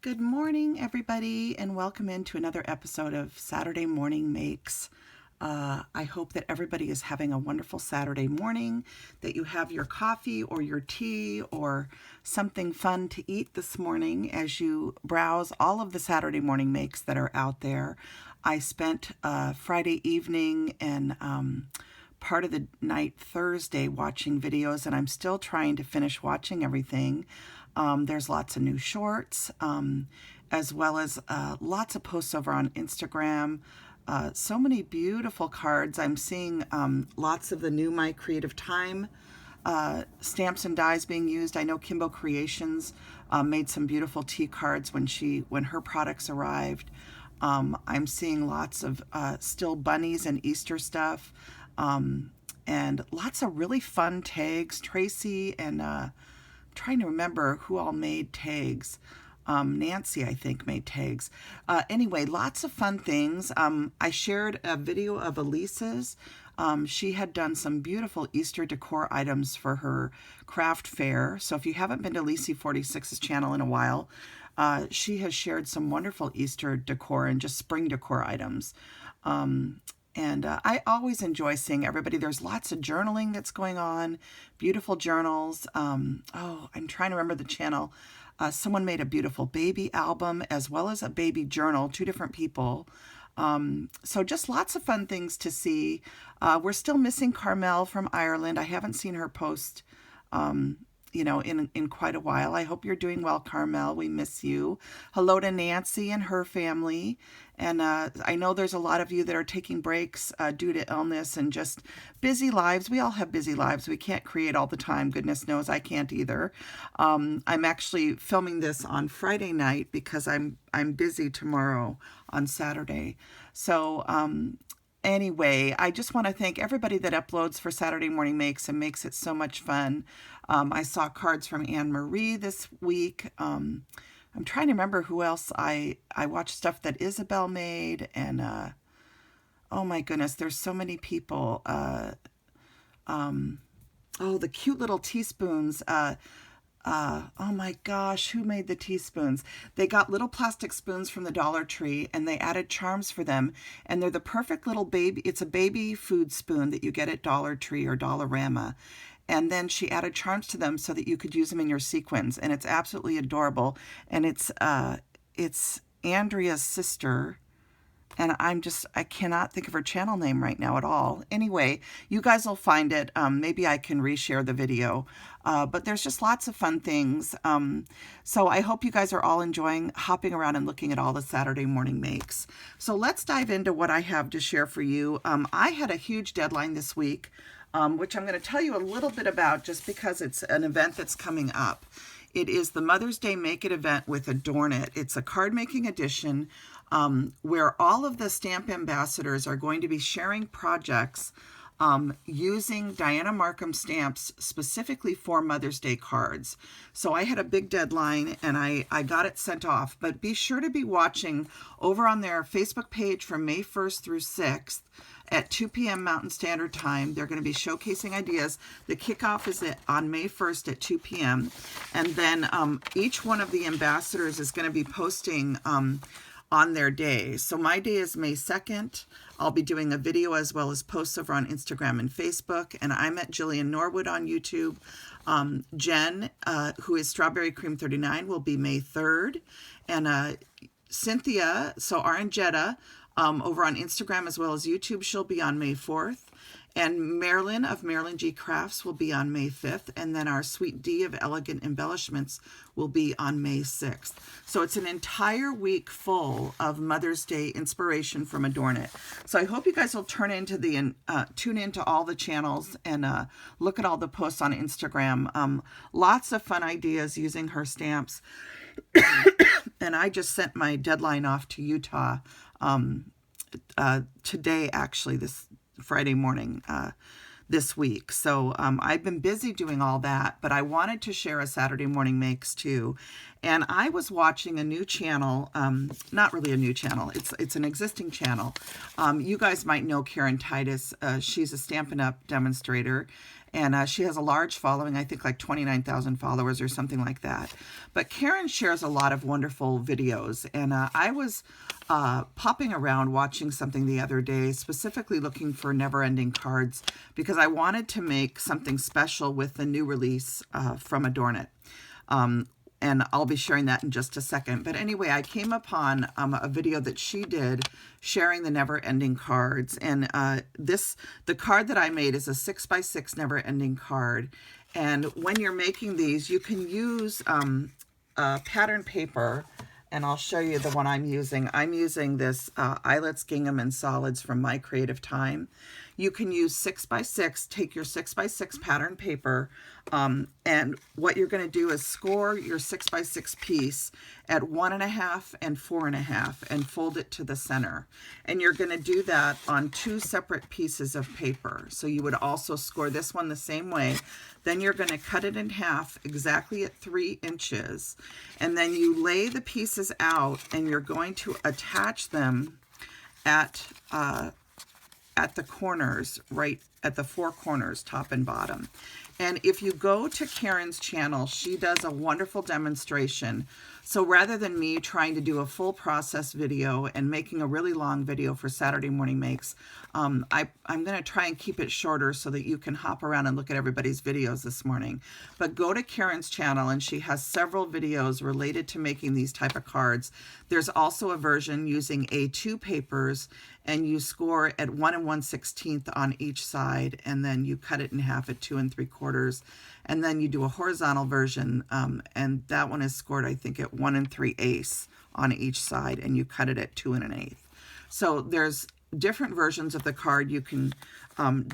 Good morning, everybody, and welcome into another episode of Saturday Morning Makes. I hope that everybody is having a wonderful Saturday morning, that you have your coffee or your tea or something fun to eat this morning as you browse all of the Saturday morning makes that are out there. I spent Friday evening and part of the night Thursday watching videos, and I'm still trying to finish watching everything. There's lots of new shorts, as well as lots of posts over on Instagram. So many beautiful cards. I'm seeing lots of the new My Creative Time stamps and dies being used. I know Kimbo Creations made some beautiful tea cards when her products arrived. I'm seeing lots of still bunnies and Easter stuff, and lots of really fun tags. Tracy and trying to remember who all made tags. Nancy, I think, made tags. Anyway, lots of fun things. I shared a video of Elisa's. She had done some beautiful Easter decor items for her craft fair. So if you haven't been to Lisi 46's channel in a while, she has shared some wonderful Easter decor and just spring decor items. And I always enjoy seeing everybody. There's lots of journaling that's going on, beautiful journals. I'm trying to remember the channel. Someone made a beautiful baby album as well as a baby journal, two different people. So just lots of fun things to see. We're still missing Carmel from Ireland. I haven't seen her post in quite a while. I hope you're doing well, Carmel. We miss you. Hello to Nancy and her family. And I know there's a lot of you that are taking breaks due to illness and just busy lives. We all have busy lives. We can't create all the time. Goodness knows I can't either. I'm actually filming this on Friday night because I'm busy tomorrow on Saturday. So anyway, I just want to thank everybody that uploads for Saturday Morning Makes and makes it so much fun. I saw cards from Anne Marie this week. I'm trying to remember who else I watched stuff that Isabel made, and oh my goodness, there's so many people. The cute little teaspoons. Oh my gosh, who made the teaspoons? They got little plastic spoons from the Dollar Tree and they added charms for them. And they're the perfect little baby, it's a baby food spoon that you get at Dollar Tree or Dollarama. And then she added charms to them so that you could use them in your sequins. And it's absolutely adorable. And it's Andrea's sister. And I cannot think of her channel name right now at all. Anyway, you guys will find it. Maybe I can reshare the video. But there's just lots of fun things. So I hope you guys are all enjoying hopping around and looking at all the Saturday morning makes. So let's dive into what I have to share for you. I had a huge deadline this week, which I'm going to tell you a little bit about just because it's an event that's coming up. It is the Mother's Day Make It event with Adornit. It's a card making edition where all of the stamp ambassadors are going to be sharing projects using Dianna Marcum stamps specifically for Mother's Day cards. So I had a big deadline and I got it sent off, but be sure to be watching over on their Facebook page from May 1st through 6th at 2 p.m. Mountain Standard Time. They're going to be showcasing ideas. The kickoff is on May 1st at 2 p.m. And then each one of the ambassadors is going to be posting on their day. So my day is May 2nd. I'll be doing a video as well as posts over on Instagram and Facebook. And I'm at Jillian Norwood on YouTube. Jen, who is Strawberry Cream 39, will be May 3rd. And Cynthia, so Jetta, over on Instagram as well as YouTube, she'll be on May 4th. And Marilyn of Marilyn G Crafts will be on May 5th. And then our Sweet D of Elegant Embellishments will be on May 6th. So it's an entire week full of Mother's Day inspiration from Adornit. So I hope you guys will tune into all the channels and look at all the posts on Instagram. Lots of fun ideas using her stamps. And I just sent my deadline off to Utah today, actually, this Friday morning this week. So I've been busy doing all that, but I wanted to share a Saturday morning makes too. And I was watching a new channel, not really a new channel, it's an existing channel. You guys might know Karen Titus. She's a Stampin' Up! Demonstrator. And she has a large following, I think like 29,000 followers or something like that. But Karen shares a lot of wonderful videos. And I was popping around watching something the other day, specifically looking for never-ending cards because I wanted to make something special with the new release from Adornit. And I'll be sharing that in just a second. But anyway, I came upon a video that she did sharing the never-ending cards. And the card that I made is a 6x6 never-ending card. And when you're making these, you can use pattern paper. And I'll show you the one I'm using. I'm using this Eyelets, Gingham, and Solids from My Creative Time. You can use 6x6, take your 6x6 pattern paper, and what you're going to do is score your 6x6 piece at 1.5 and 4.5 and fold it to the center. And you're going to do that on 2 separate pieces of paper. So you would also score this one the same way. Then you're going to cut it in half exactly at 3 inches. And then you lay the pieces out and you're going to attach them at the corners, right at the 4 corners, top and bottom. And if you go to Karen's channel, she does a wonderful demonstration. So rather than me trying to do a full process video and making a really long video for Saturday Morning Makes, I'm going to try and keep it shorter so that you can hop around and look at everybody's videos this morning. But go to Karen's channel and she has several videos related to making these type of cards. There's also a version using A2 papers, and you score at 1 1/16 on each side, and then you cut it in half at 2 3/4. And then you do a horizontal version, and that one is scored, I think, at 1 3/8 on each side, and you cut it at 2 1/8. So there's different versions of the card you can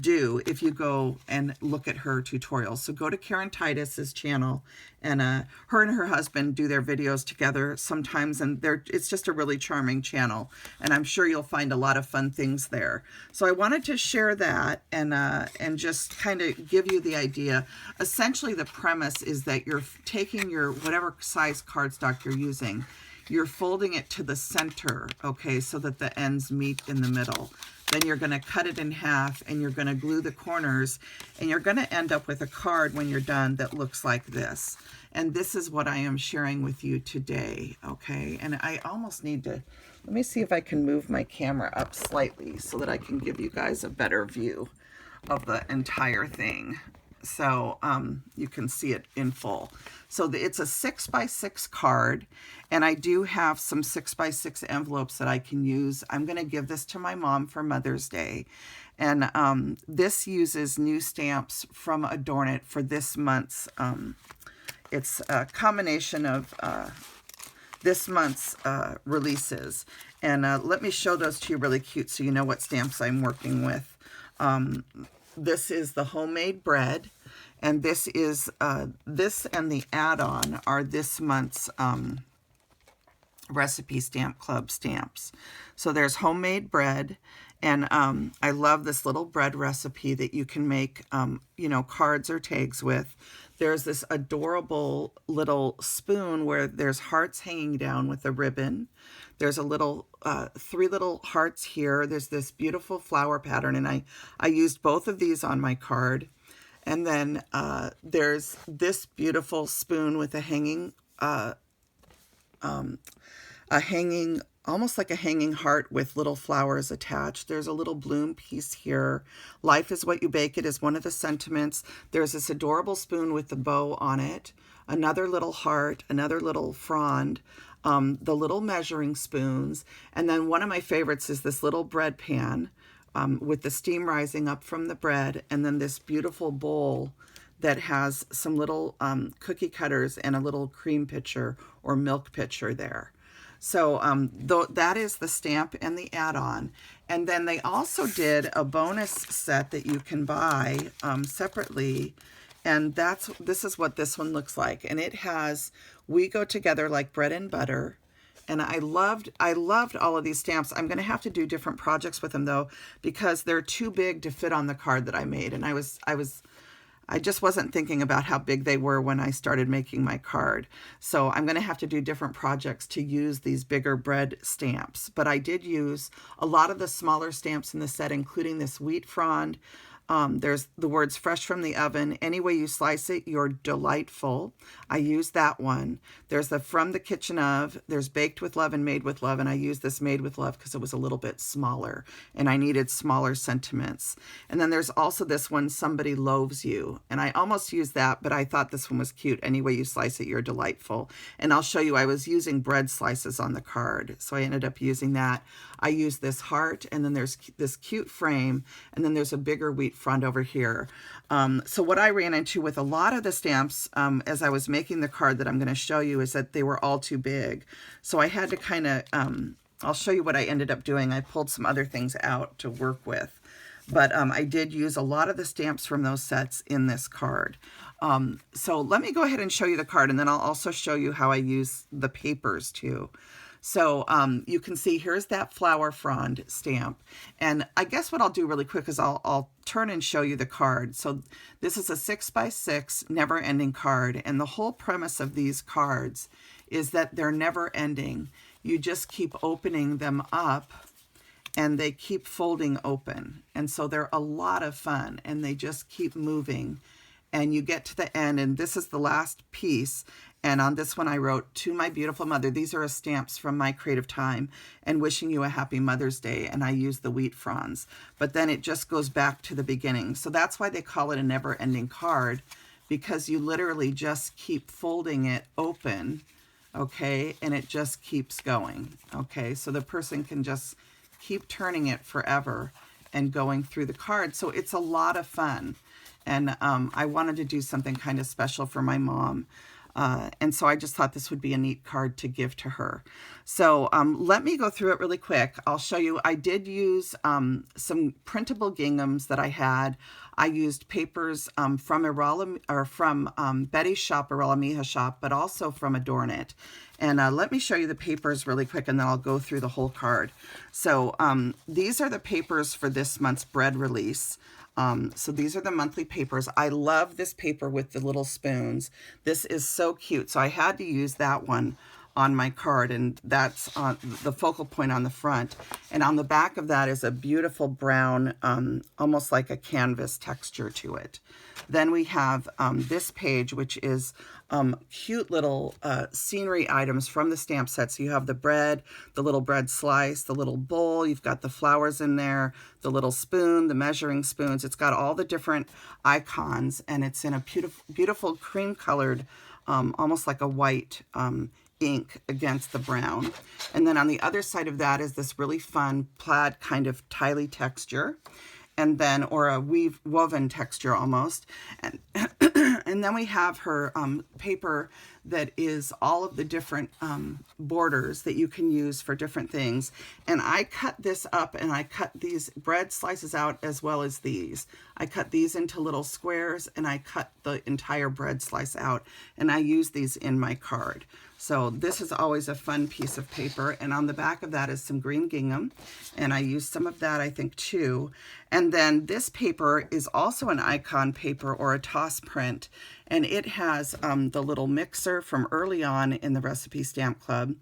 do if you go and look at her tutorials. So go to Karen Titus's channel, and her and her husband do their videos together sometimes, and it's just a really charming channel, and I'm sure you'll find a lot of fun things there. So I wanted to share that and just kind of give you the idea. Essentially, the premise is that you're taking your whatever size cardstock you're using, you're folding it to the center, okay, so that the ends meet in the middle. Then you're going to cut it in half, and you're going to glue the corners, and you're going to end up with a card when you're done that looks like this. And this is what I am sharing with you today, okay? And I almost need to, let me see if I can move my camera up slightly so that I can give you guys a better view of the entire thing. So you can see it in full. So it's a 6x6 card, and I do have some 6x6 envelopes that I can use. I'm going to give this to my mom for Mother's Day. And this uses new stamps from Adornit for this month's, it's a combination of this month's releases. And let me show those to you really cute so you know what stamps I'm working with. This is the Homemade Bread, and this is this and the add-on are this month's Recipe Stamp Club stamps. So there's Homemade Bread, and I love this little bread recipe that you can make you know, cards or tags with. There's this adorable little spoon where there's hearts hanging down with a ribbon. There's a little 3 little hearts here. There's this beautiful flower pattern, and I used both of these on my card. And then there's this beautiful spoon with a hanging, almost like a hanging heart with little flowers attached. There's a little bloom piece here. Life is what you bake it is one of the sentiments. There's this adorable spoon with the bow on it. Another little heart, another little frond. The little measuring spoons, and then one of my favorites is this little bread pan with the steam rising up from the bread, and then this beautiful bowl that has some little cookie cutters and a little cream pitcher or milk pitcher there. So that is the stamp and the add-on. And then they also did a bonus set that you can buy separately, and this is what this one looks like. And it has We Go Together Like Bread and Butter. And I loved all of these stamps. I'm going to have to do different projects with them though, because they're too big to fit on the card that I made. And I just wasn't thinking about how big they were when I started making my card. So I'm going to have to do different projects to use these bigger bread stamps. But I did use a lot of the smaller stamps in the set, including this wheat frond, There's the words fresh from the oven. Any way you slice it, you're delightful. I use that one. There's the from the kitchen of. There's baked with love and made with love. And I use this made with love because it was a little bit smaller and I needed smaller sentiments. And then there's also this one, somebody loaves you. And I almost used that, but I thought this one was cute. Any way you slice it, you're delightful. And I'll show you, I was using bread slices on the card. So I ended up using that. I used this heart, and then there's this cute frame, and then there's a bigger wheat front over here. So what I ran into with a lot of the stamps as I was making the card that I'm going to show you is that they were all too big. So I had to kind of, I'll show you what I ended up doing. I pulled some other things out to work with. But I did use a lot of the stamps from those sets in this card. So let me go ahead and show you the card, and then I'll also show you how I use the papers too. So you can see here's that flower frond stamp. And I guess what I'll do really quick is I'll turn and show you the card. So this is a 6x6 never-ending card. And the whole premise of these cards is that they're never ending. You just keep opening them up and they keep folding open. And so they're a lot of fun and they just keep moving. And you get to the end, and this is the last piece. And on this one I wrote, to my beautiful mother. These are stamps from my creative time, and wishing you a happy Mother's Day. And I use the wheat fronds. But then it just goes back to the beginning. So that's why they call it a never-ending card, because you literally just keep folding it open, okay? And it just keeps going, okay? So the person can just keep turning it forever and going through the card. So it's a lot of fun. And I wanted to do something kind of special for my mom. And so I just thought this would be a neat card to give to her. So let me go through it really quick. I'll show you. I did use some printable ginghams that I had. I used papers from Betty's shop, Arella Mija shop, but also from Adornit. And let me show you the papers really quick, and then I'll go through the whole card. So these are the papers for this month's bread release. So these are the monthly papers. I love this paper with the little spoons. This is so cute. So I had to use that one on my card, and that's on the focal point on the front. And on the back of that is a beautiful brown, almost like a canvas texture to it. Then we have this page, which is cute little scenery items from the stamp set. So you have the bread, the little bread slice, the little bowl, you've got the flowers in there, the little spoon, the measuring spoons. It's got all the different icons, and it's in a beautiful, beautiful cream colored, almost like a white ink against the brown. And then on the other side of that is this really fun plaid kind of tiley texture, and then, or a woven texture almost. And and then we have her paper that is all of the different borders that you can use for different things. And I cut this up, and I cut these bread slices out as well as these. I cut these into little squares, and I cut the entire bread slice out, and I use these in my card. So this is always a fun piece of paper. And on the back of that is some green gingham, and I used some of that, I think, too. And then this paper is also an icon paper or a toss print, and it has the little mixer from early on in the Recipe Stamp Club.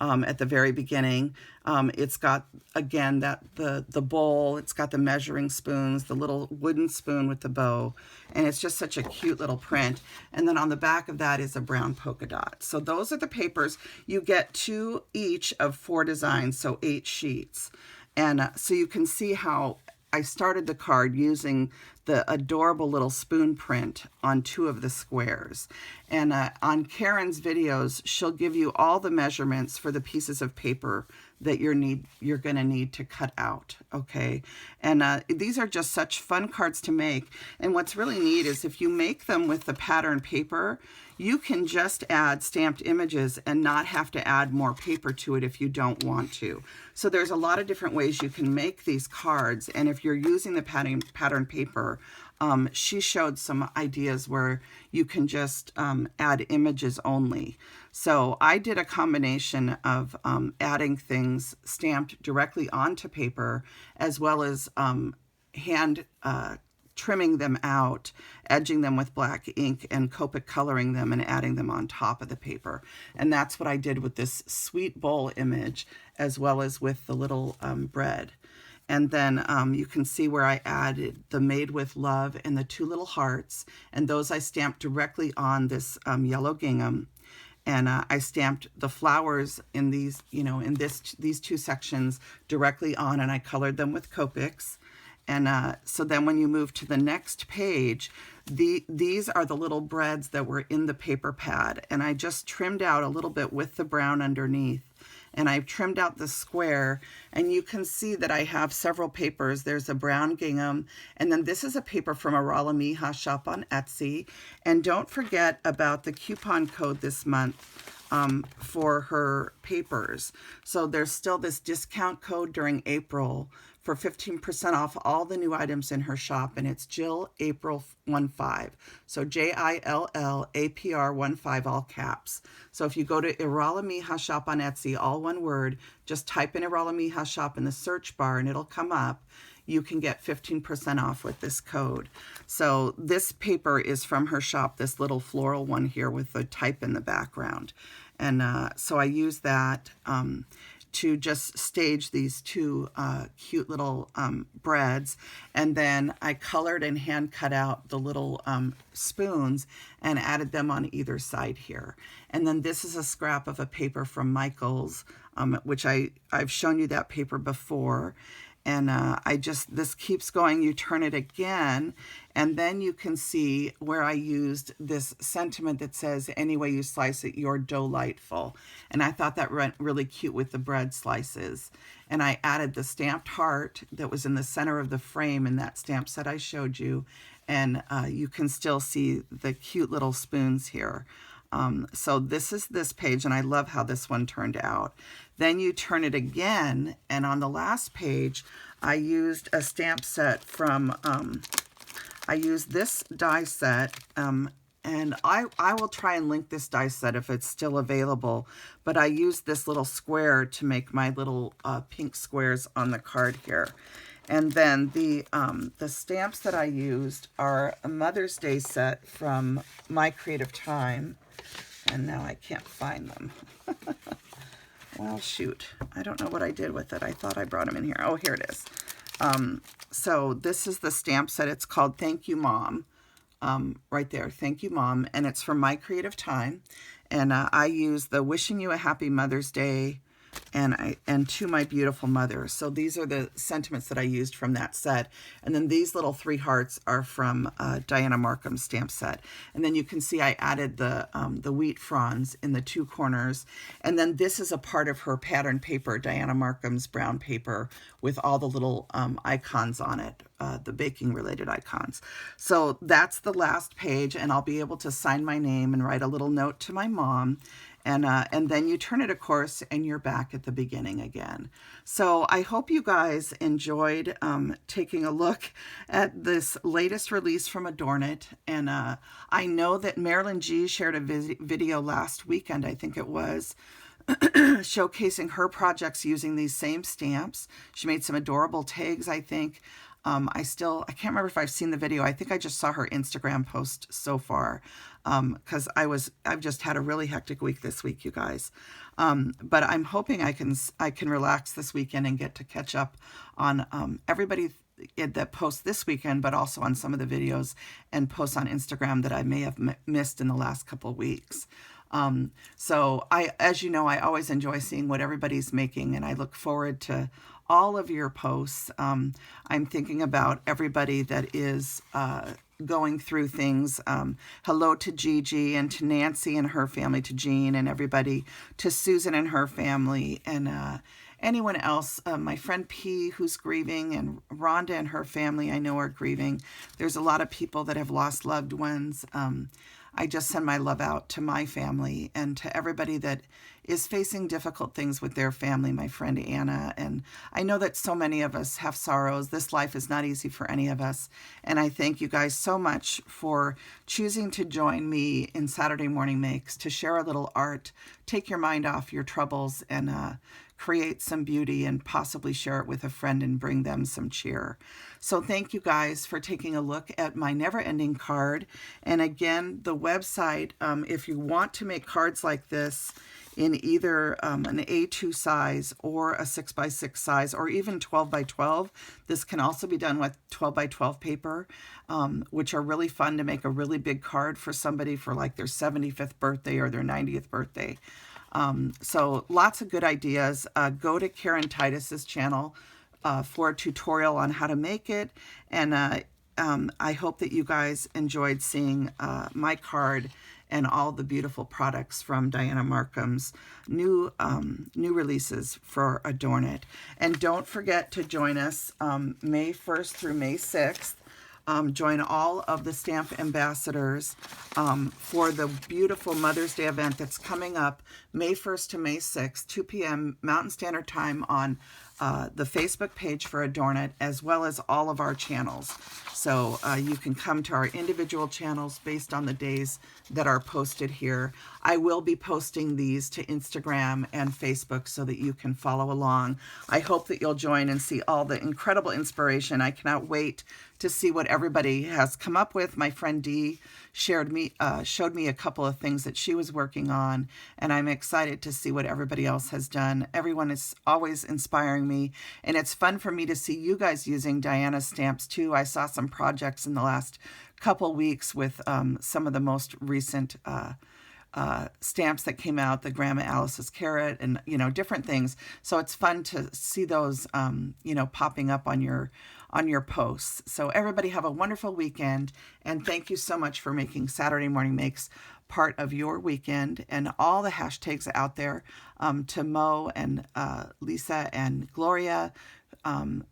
At the very beginning, it's got, again, that the bowl, it's got the measuring spoons, the little wooden spoon with the bow, and it's just such a cute little print. And then on the back of that is a brown polka dot. So those are the papers. You get 2 each of 4 designs, so 8 sheets. And so you can see how I started the card using the adorable little spoon print on 2 of the squares. And on Karen's videos, she'll give you all the measurements for the pieces of paper that you're going to need to cut out, okay? And these are just such fun cards to make. And what's really neat is if you make them with the pattern paper, you can just add stamped images and not have to add more paper to it if you don't want to. So there's a lot of different ways you can make these cards. And if you're using the pattern paper, she showed some ideas where you can just add images only. So I did a combination of adding things stamped directly onto paper, as well as hand trimming them out, edging them with black ink, and Copic coloring them and adding them on top of the paper. And that's what I did with this sweet bowl image, as well as with the little bread. And then you can see where I added the Made with Love and the two little hearts, and those I stamped directly on this yellow gingham. And I stamped the flowers in these, in these two sections directly on, and I colored them with Copics. And so then when you move to the next page, these are the little breads that were in the paper pad, and I just trimmed out a little bit with the brown underneath. And I've trimmed out the square, and you can see that I have several papers. There's a brown gingham, and then this is a paper from Arala Mija shop on Etsy. And don't forget about the coupon code this month for her papers. So there's still this discount code during April for 15% off all the new items in her shop, and it's Jill April 15. So JILLAPR 15, all caps. So if you go to Arala Mija shop on Etsy, all one word, just type in Arala Mija shop in the search bar and it'll come up. You can get 15% off with this code. So this paper is from her shop, this little floral one here with the type in the background. And so I use that to just stage these two cute little breads. And then I colored and hand cut out the little spoons and added them on either side here. And then this is a scrap of a paper from Michael's, which I've shown you that paper before. And this keeps going. You turn it again, and then you can see where I used this sentiment that says, any way you slice it, you're delightful. And I thought that went really cute with the bread slices. And I added the stamped heart that was in the center of the frame in that stamp set I showed you. And you can still see the cute little spoons here. So this is this page, and I love how this one turned out. Then you turn it again, and on the last page, I used a stamp set from, I used this die set, and I will try and link this die set if it's still available, but I used this little square to make my little pink squares on the card here. And then the stamps that I used are a Mother's Day set from My Creative Time. And now I can't find them. Well, shoot. I don't know what I did with it. I thought I brought them in here. Oh, here it is. So this is the stamp set. It's called Thank You, Mom. Right there. Thank You, Mom. And it's from My Creative Time. And I use the Wishing You a Happy Mother's Day and To My Beautiful Mother. So these are the sentiments that I used from that set. And then these little three hearts are from Dianna Marcum's stamp set. And then you can see I added the wheat fronds in the two corners. And then this is a part of her pattern paper, Dianna Marcum's brown paper, with all the little icons on it, the baking related icons. So that's the last page, and I'll be able to sign my name and write a little note to my mom. And then you turn it, of course, and you're back at the beginning again. So I hope you guys enjoyed taking a look at this latest release from Adornit. And I know that Marilyn G shared a video last weekend, I think it was, showcasing her projects using these same stamps. She made some adorable tags, I think. I can't remember if I've seen the video. I think I just saw her Instagram post so far, because I've just had a really hectic week this week, you guys. But I'm hoping I can relax this weekend and get to catch up on everybody that posts this weekend, but also on some of the videos and posts on Instagram that I may have missed in the last couple of weeks. So as you know, I always enjoy seeing what everybody's making, and I look forward to all of your posts. I'm thinking about everybody that is going through things. Hello to Gigi and to Nancy and her family, to Jean and everybody, to Susan and her family, and anyone else. My friend P, who's grieving, and Rhonda and her family I know are grieving. There's a lot of people that have lost loved ones. I just send my love out to my family and to everybody that is facing difficult things with their family, my friend Anna. And I know that so many of us have sorrows. This life is not easy for any of us. And I thank you guys so much for choosing to join me in Saturday Morning Makes, to share a little art, take your mind off your troubles, and create some beauty and possibly share it with a friend and bring them some cheer. So thank you guys for taking a look at my never-ending card. And again, the website, if you want to make cards like this in either an A2 size or a 6x6 size, or even 12x12. This can also be done with 12x12 paper, which are really fun to make a really big card for somebody for like their 75th birthday or their 90th birthday. So lots of good ideas. Go to Karen Titus's channel for a tutorial on how to make it. And I hope that you guys enjoyed seeing my card and all the beautiful products from Dianna Marcum's new releases for Adornit. And don't forget to join us May 1st through May 6th. Join all of the stamp ambassadors for the beautiful Mother's Day event that's coming up May 1st to May 6th, 2 p.m. Mountain Standard Time on the Facebook page for Adornit, as well as all of our channels. So you can come to our individual channels based on the days that are posted here. I will be posting these to Instagram and Facebook so that you can follow along. I hope that you'll join and see all the incredible inspiration. I cannot wait to see what everybody has come up with. My friend Dee showed me a couple of things that she was working on, and I'm excited to see what everybody else has done. Everyone is always inspiring me, and it's fun for me to see you guys using Dianna's stamps too. I saw some projects in the last couple weeks with some of the most recent stamps that came out, the Grandma Alice's Carrot, and different things. So it's fun to see those popping up on your posts. So everybody have a wonderful weekend, and thank you so much for making Saturday Morning Makes part of your weekend, and all the hashtags out there to Mo and Lisa and Gloria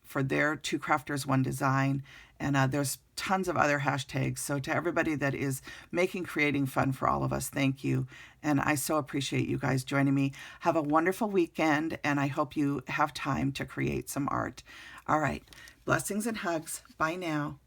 for their Two Crafters, One Design. And there's tons of other hashtags. So to everybody that is making creating fun for all of us, thank you. And I so appreciate you guys joining me. Have a wonderful weekend, and I hope you have time to create some art. All right. Blessings and hugs. Bye now.